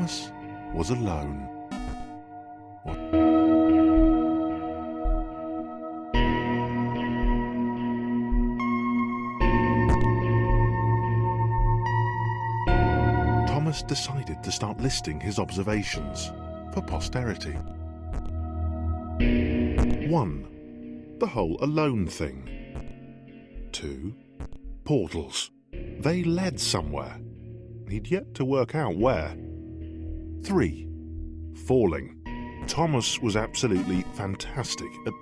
Thomas was alone. Thomas decided to start listing his observations for posterity. 1. The whole alone thing. 2. Portals. They led somewhere. He'd yet to work out where. 3. Falling. Thomas was absolutely fantastic at...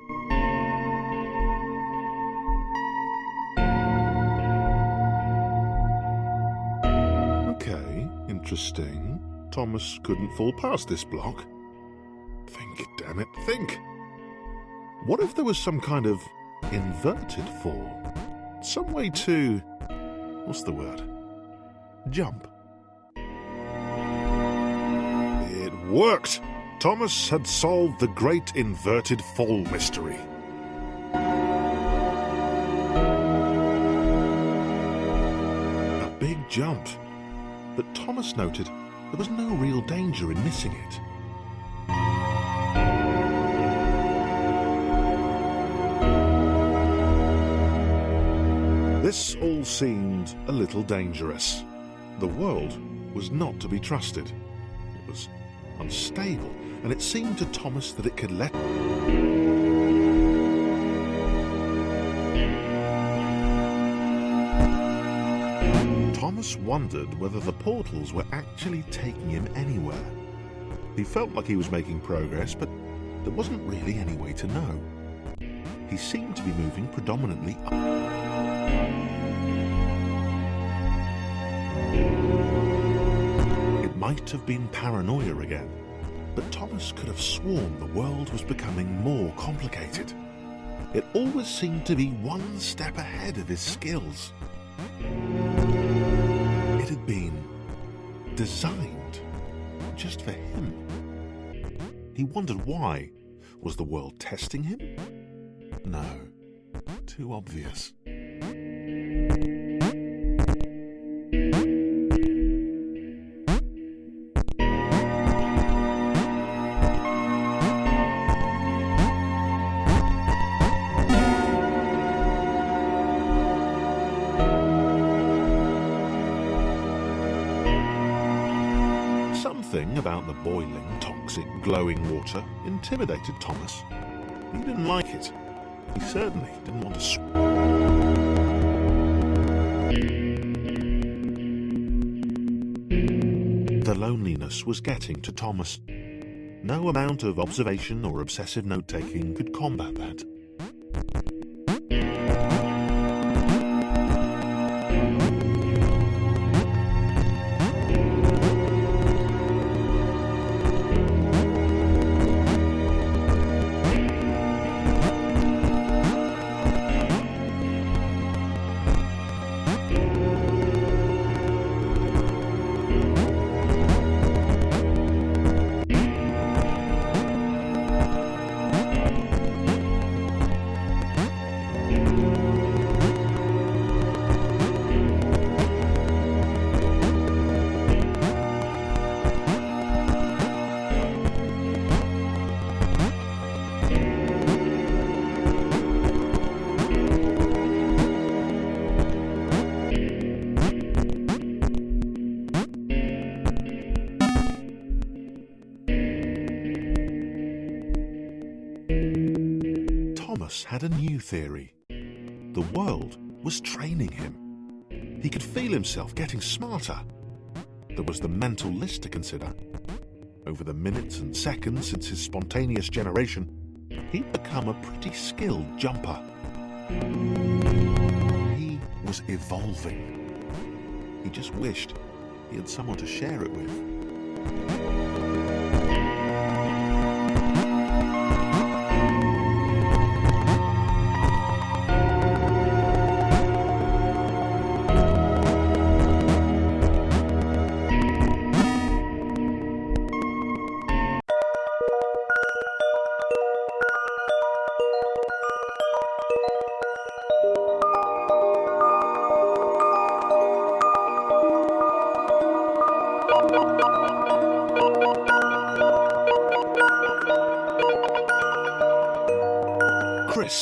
Okay, interesting. Thomas couldn't fall past this block. Think, damn it, think. What if there was some kind of inverted fall? Some way to... what's the word? Jump. It worked! Thomas had solved the great inverted fall mystery. A big jump. But Thomas noted there was no real danger in missing it. This all seemed a little dangerous. The world was not to be trusted. It was unstable, and it seemed to Thomas that it could let... Thomas wondered whether the portals were actually taking him anywhere. He felt like he was making progress, but there wasn't really any way to know. He seemed to be moving predominantly up. It might have been paranoia again, but Thomas could have sworn the world was becoming more complicated. It always seemed to be one step ahead of his skills. It had been designed just for him. He wondered why. Was the world testing him? No, too obvious. Something about the boiling, toxic, glowing water intimidated Thomas. He didn't like it. He certainly didn't want to swim. The loneliness was getting to Thomas. No amount of observation or obsessive note-taking could combat that. Thomas had a new theory. The world was training him. He could feel himself getting smarter. There was the mental list to consider. Over the minutes and seconds since his spontaneous generation, he'd become a pretty skilled jumper. He was evolving. He just wished he had someone to share it with.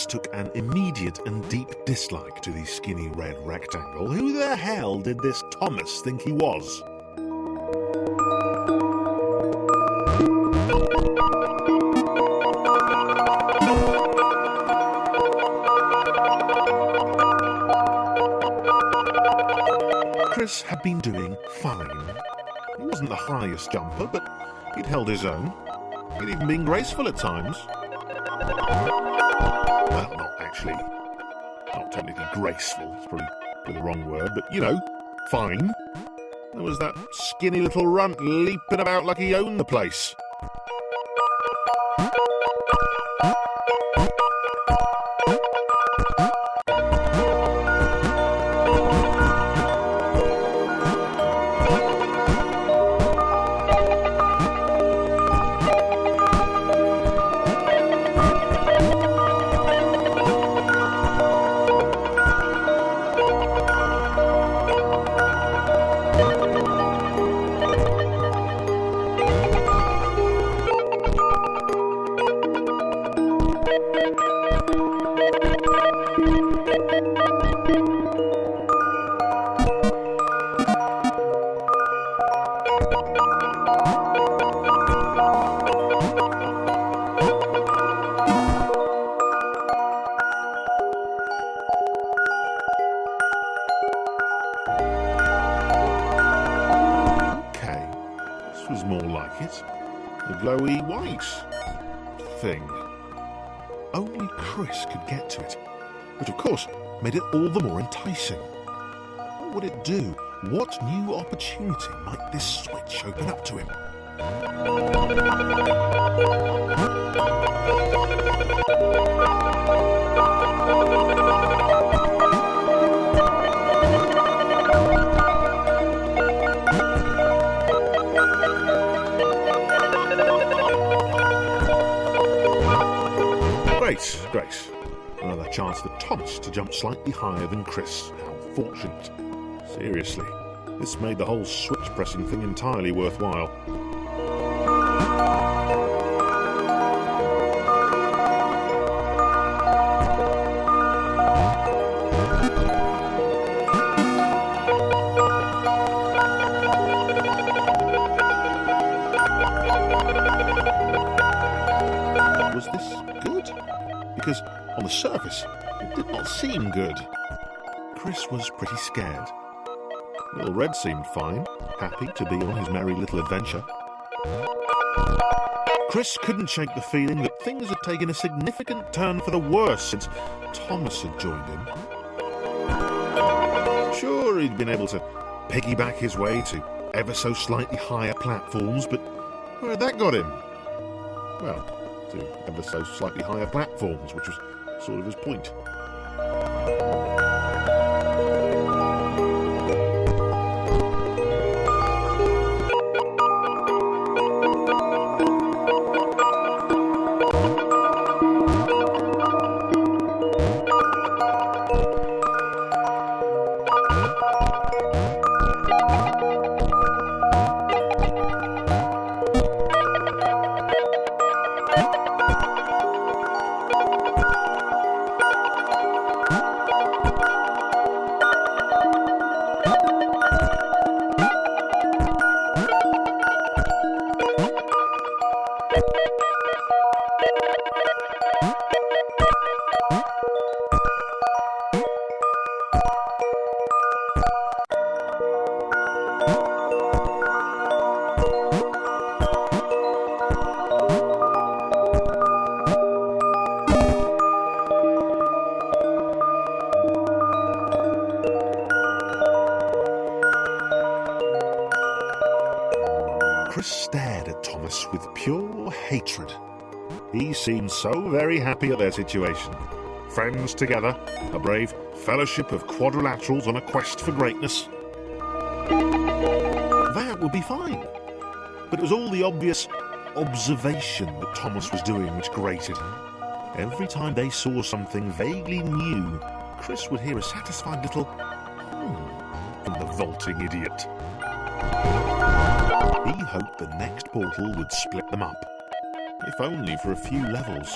Chris took an immediate and deep dislike to the skinny red rectangle. Who the hell did this Thomas think he was? Chris had been doing fine. He wasn't the highest jumper, but he'd held his own. He'd even been graceful at times. Well, not technically graceful, it's probably the wrong word, but, you know, fine. There was that skinny little runt leaping about like he owned the place. Was more like it. The glowy white thing. Only Chris could get to it, which of course made it all the more enticing. What would it do? What new opportunity might this switch open up to him? Great. Another chance for Thomas to jump slightly higher than Chris. How fortunate. Seriously, this made the whole switch pressing thing entirely worthwhile. Was this good? Because on the surface, it did not seem good. Chris was pretty scared. Little Red seemed fine, happy to be on his merry little adventure. Chris couldn't shake the feeling that things had taken a significant turn for the worse since Thomas had joined him. Sure, he'd been able to piggyback his way to ever so slightly higher platforms, but where had that got him? Well, to ever so slightly higher platforms, which was sort of his point. Chris stared at Thomas with pure hatred. He seemed so very happy at their situation. Friends together, a brave fellowship of quadrilaterals on a quest for greatness. That would be fine. But it was all the obvious observation that Thomas was doing which grated. Every time they saw something vaguely new, Chris would hear a satisfied little from the vaulting idiot. He hoped the next portal would split them up, if only for a few levels.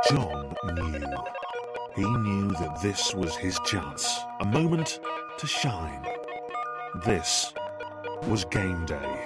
John knew. He knew that this was his chance, a moment to shine. This was game day.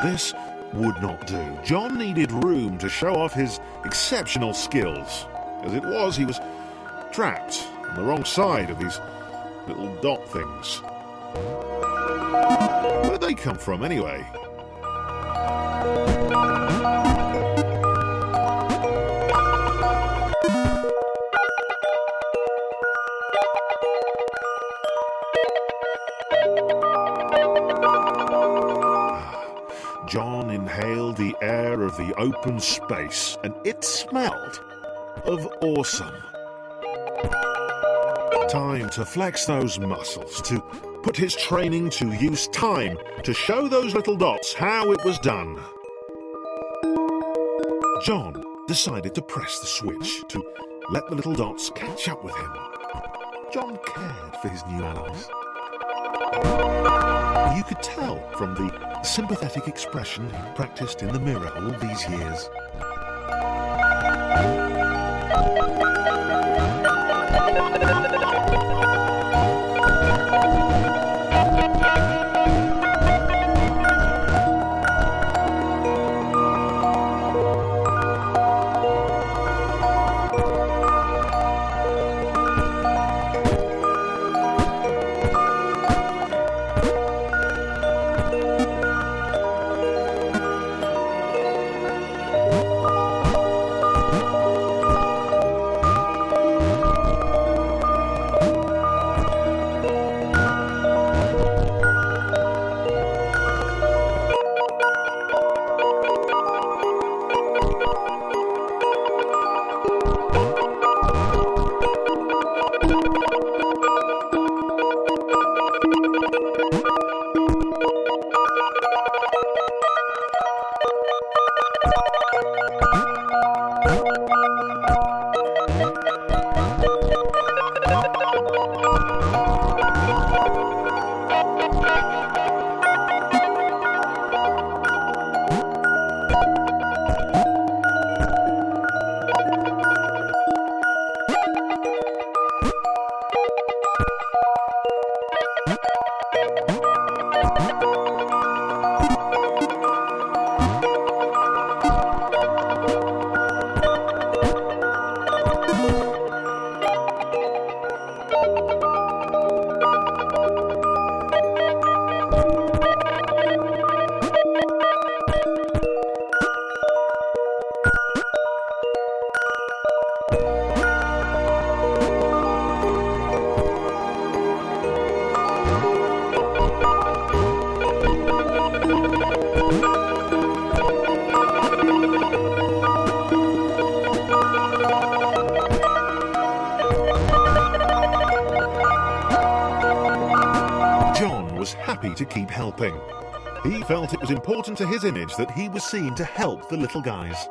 This would not do. John needed room to show off his exceptional skills. As it was, he was trapped on the wrong side of these little dot things. Where'd they come from, anyway? John inhaled the air of the open space, and it smelled of awesome. Time to flex those muscles, to put his training to use, time to show those little dots how it was done. John decided to press the switch, to let the little dots catch up with him. John cared for his new allies. You could tell from the sympathetic expression he practiced in the mirror all these years. to keep helping. He felt it was important to his image that he was seen to help the little guys.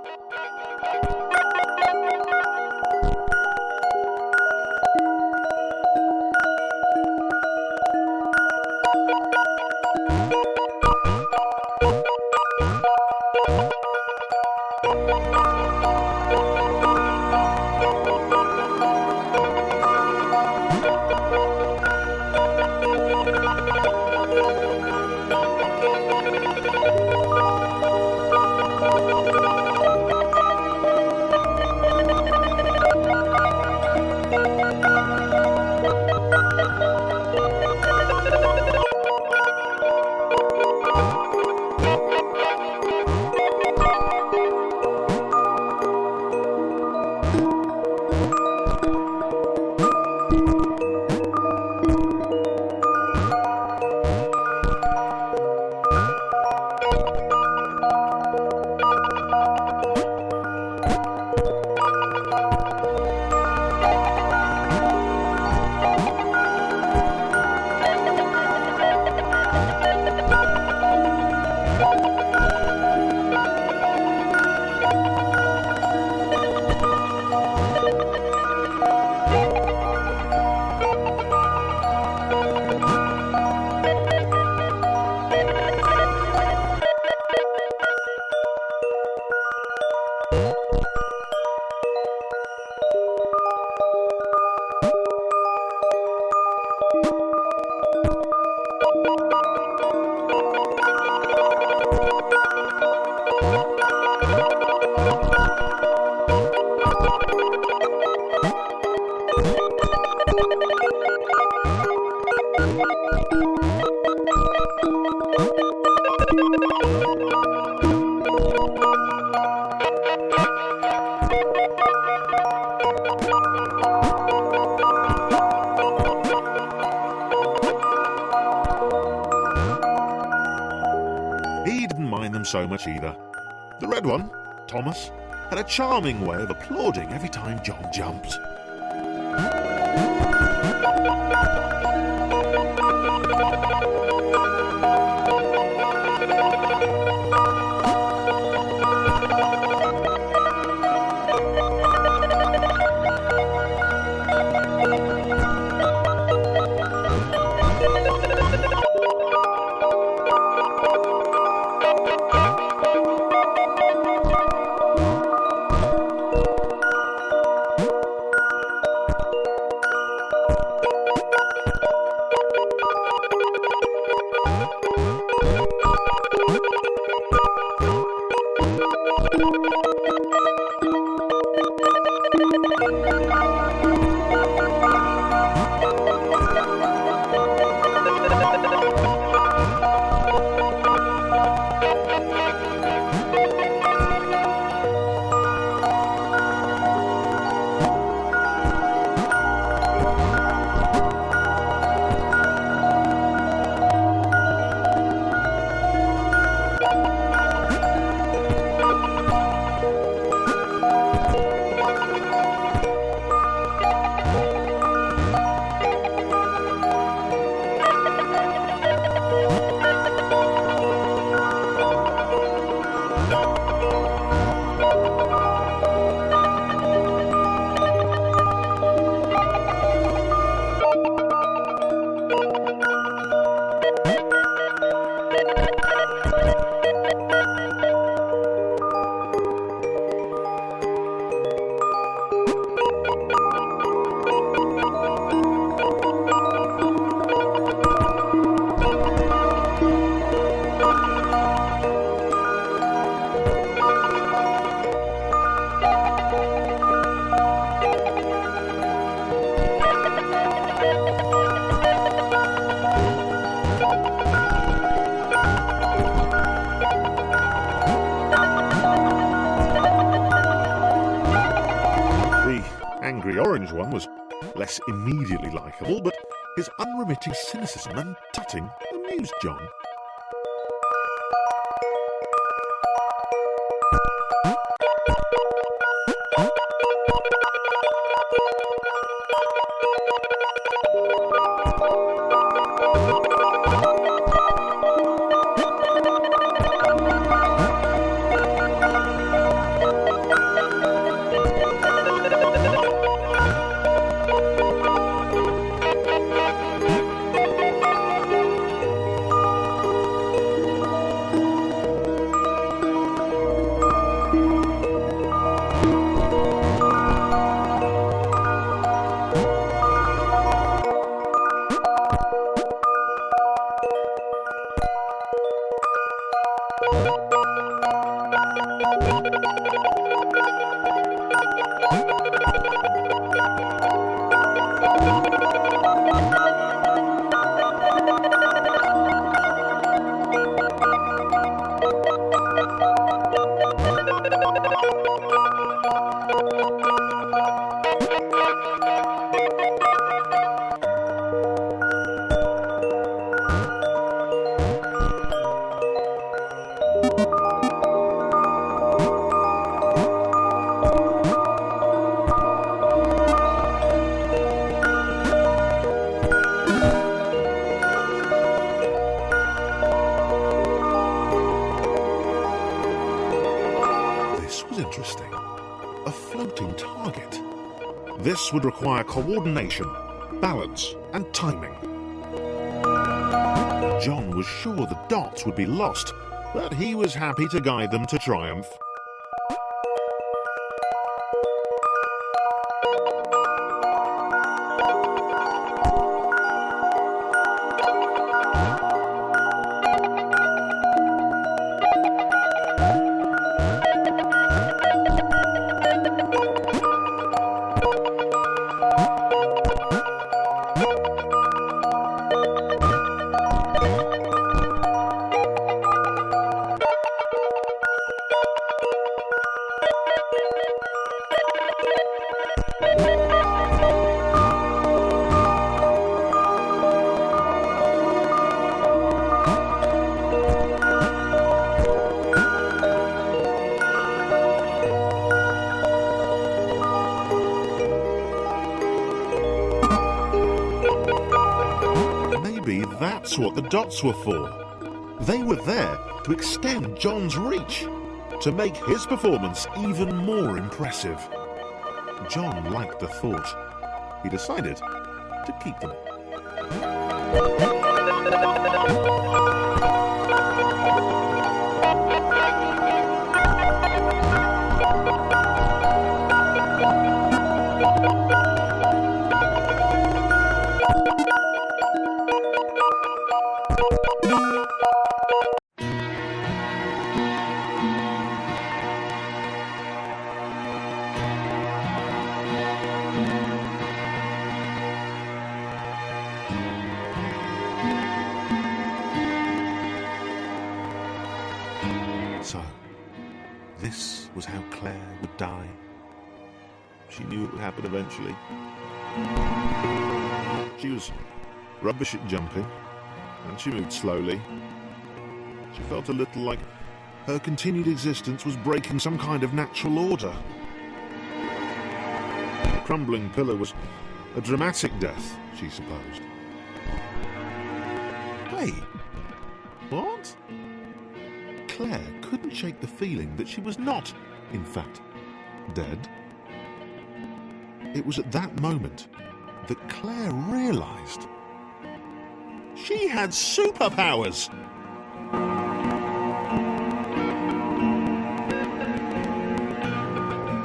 He didn't mind them so much either. The red one, Thomas, had a charming way of applauding every time John jumped. The orange one was less immediately likeable, but his unremitting cynicism and tutting amused John. interesting. A floating target. This would require coordination, balance, and timing. John was sure the dots would be lost, but he was happy to guide them to triumph. Maybe that's what the dots were for. They were there to extend John's reach, to make his performance even more impressive. John liked the thought. He decided to keep them. So, this was how Claire would die. She knew it would happen eventually. She was rubbish at jumping, and she moved slowly. She felt a little like her continued existence was breaking some kind of natural order. The crumbling pillar was a dramatic death, she supposed. Hey, what? Claire couldn't shake the feeling that she was not, in fact, dead. It was at that moment that Claire realised she had superpowers.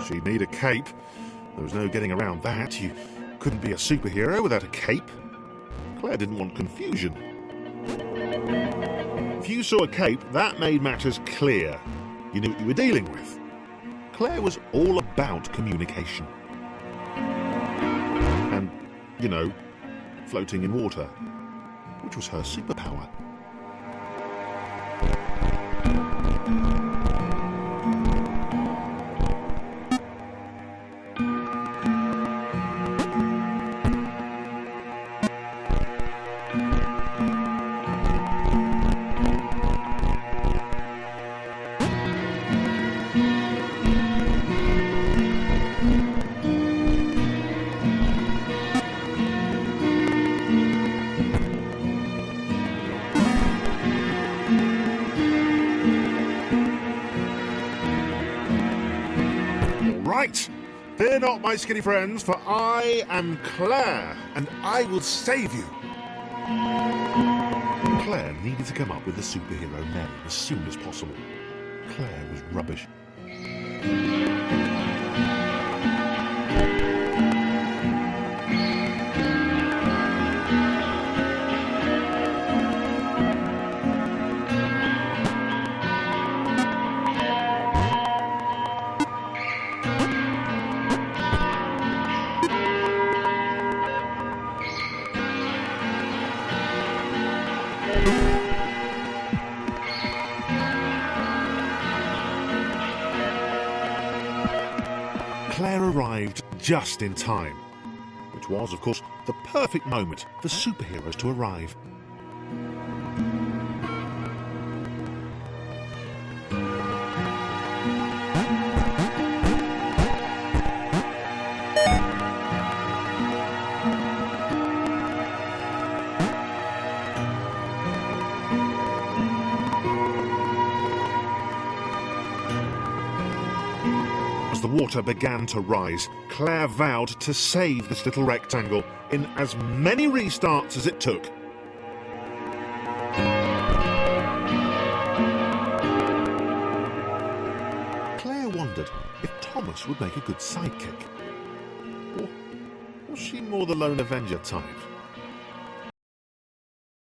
She'd need a cape. There was no getting around that. You couldn't be a superhero without a cape. Claire didn't want confusion. If you saw a cape, that made matters clear. You knew what you were dealing with. Claire was all about communication. And, you know, floating in water, which was her superpower. Right, fear not, my skinny friends, for I am Claire, and I will save you. Claire needed to come up with a superhero name as soon as possible. Claire was rubbish. Claire arrived just in time, which was, of course, the perfect moment for superheroes to arrive. the water began to rise, Claire vowed to save this little rectangle in as many restarts as it took. Claire wondered if Thomas would make a good sidekick. Or was she more the lone avenger type?